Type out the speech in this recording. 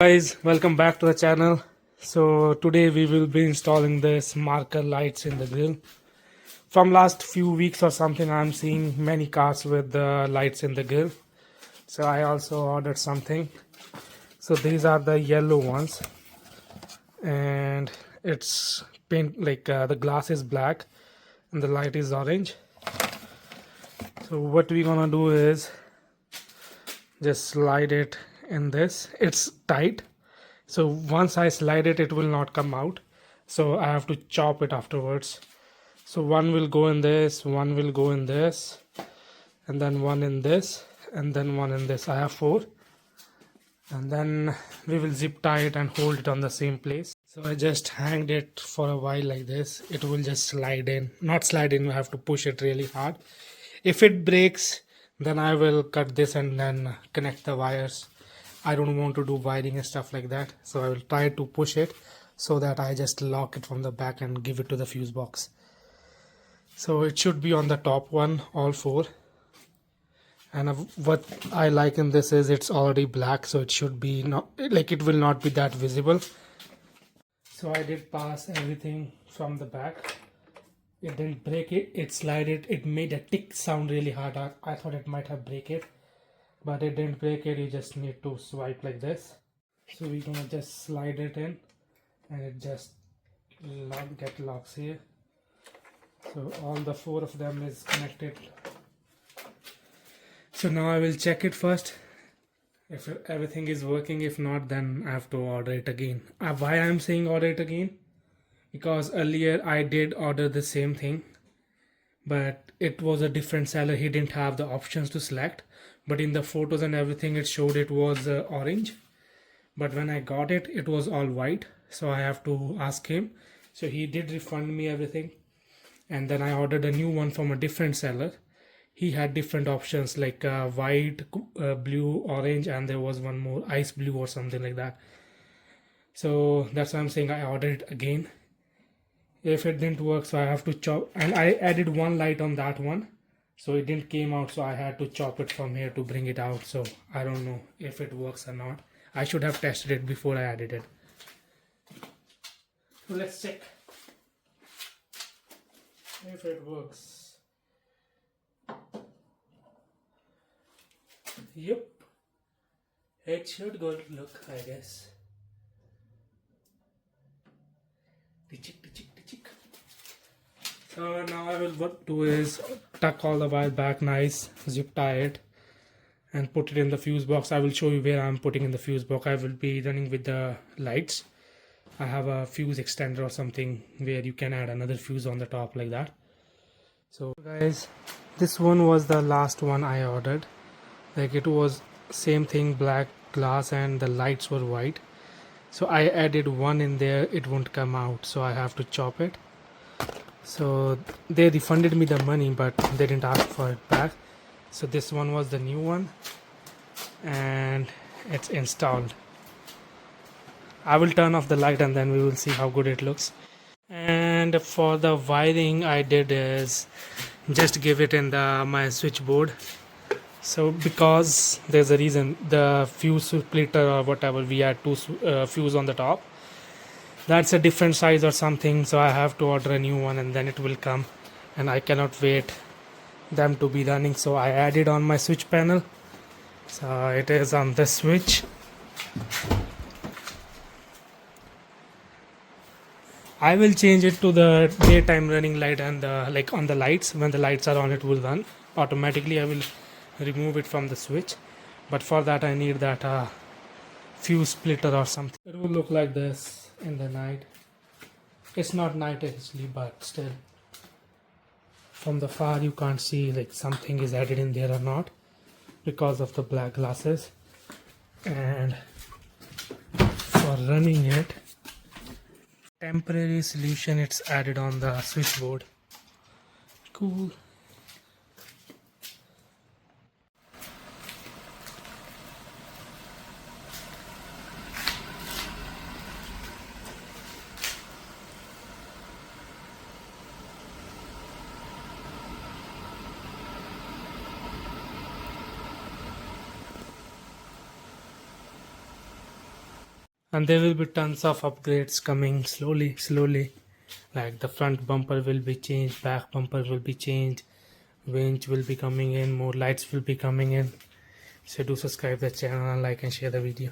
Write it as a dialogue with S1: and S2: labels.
S1: Guys, welcome back to the channel. So today we will be installing this marker lights in the grill. From last few weeks or something, I'm seeing many cars with the lights in the grill. So I also ordered something. So these are the yellow ones, and it's paint like the glass is black and the light is orange. So what we're gonna do is just slide it in this. It's tight, so once I slide it, it will not come out, so I have to chop it afterwards. So one will go in this, one will go in this, and then one in this, and then one in this. I have four, and then we will zip tie it and hold it on the same place. So I just hanged it for a while like this. It will just slide in, not slide in, you have to push it really hard. If it breaks, then I will cut this and then connect the wires. I don't want to do wiring and stuff like that, so I will try to push it so that I just lock it from the back and give it to the fuse box. So it should be on the top one, all four. And what I like in this is it's already black, so it should be not like, it will not be that visible. So I did pass everything from the back. It didn't break it, it slid it, it made a tick sound really hard. I thought it might have break it, but it didn't break it. You just need to swipe like this. So we're gonna just slide it in, and it just get locks here. So all the four of them is connected. So now I will check it first if everything is working. If not, then I have to order it again. Why I'm saying order it again? Because earlier I did order the same thing, but it was a different seller. He didn't have the options to select, but in the photos and everything it showed it was orange, but when I got it, it was all white. So I have to ask him. So he did refund me everything, and then I ordered a new one from a different seller. He had different options like white, blue, orange, and there was one more, ice blue or something like that. So that's why I'm saying I ordered it again. If it didn't work, so I have to chop, and I added one light on that one, so it didn't came out, so I had to chop it from here to bring it out. So I don't know if it works or not. I should have tested it before I added it. So let's check if it works. Yep, it should go look, I guess. So now I will what do is tuck all the wire back nice, zip tie it, and put it in the fuse box. I will show you where I'm putting in the fuse box. I will be running with the lights. I have a fuse extender or something where you can add another fuse on the top like that. So guys, this one was the last one I ordered. Like, it was same thing, black glass, and the lights were white. So I added one in there, it won't come out, so I have to chop it. So they refunded me the money, but they didn't ask for it back. So this one was the new one, and it's installed. I will turn off the light and then we will see how good it looks. And for the wiring, I did is just give it in my switchboard. So because there's a reason, the fuse splitter or whatever, we had two fuse on the top, that's a different size or something, so I have to order a new one and then it will come, and I cannot wait them to be running. So I added on my switch panel, so it is on this switch. I will change it to the daytime running light, and like on the lights, when the lights are on, it will run automatically. I will remove it from the switch, but for that I need that fuse splitter or something. It will look like this in the night. It's not night actually, but still from the far you can't see like something is added in there or not because of the black glasses. And for running it, temporary solution, it's added on the switchboard. Cool. and there will be tons of upgrades coming slowly. Like the front bumper will be changed, back bumper will be changed, winch will be coming in, more lights will be coming in. So do subscribe the channel and like and share the video.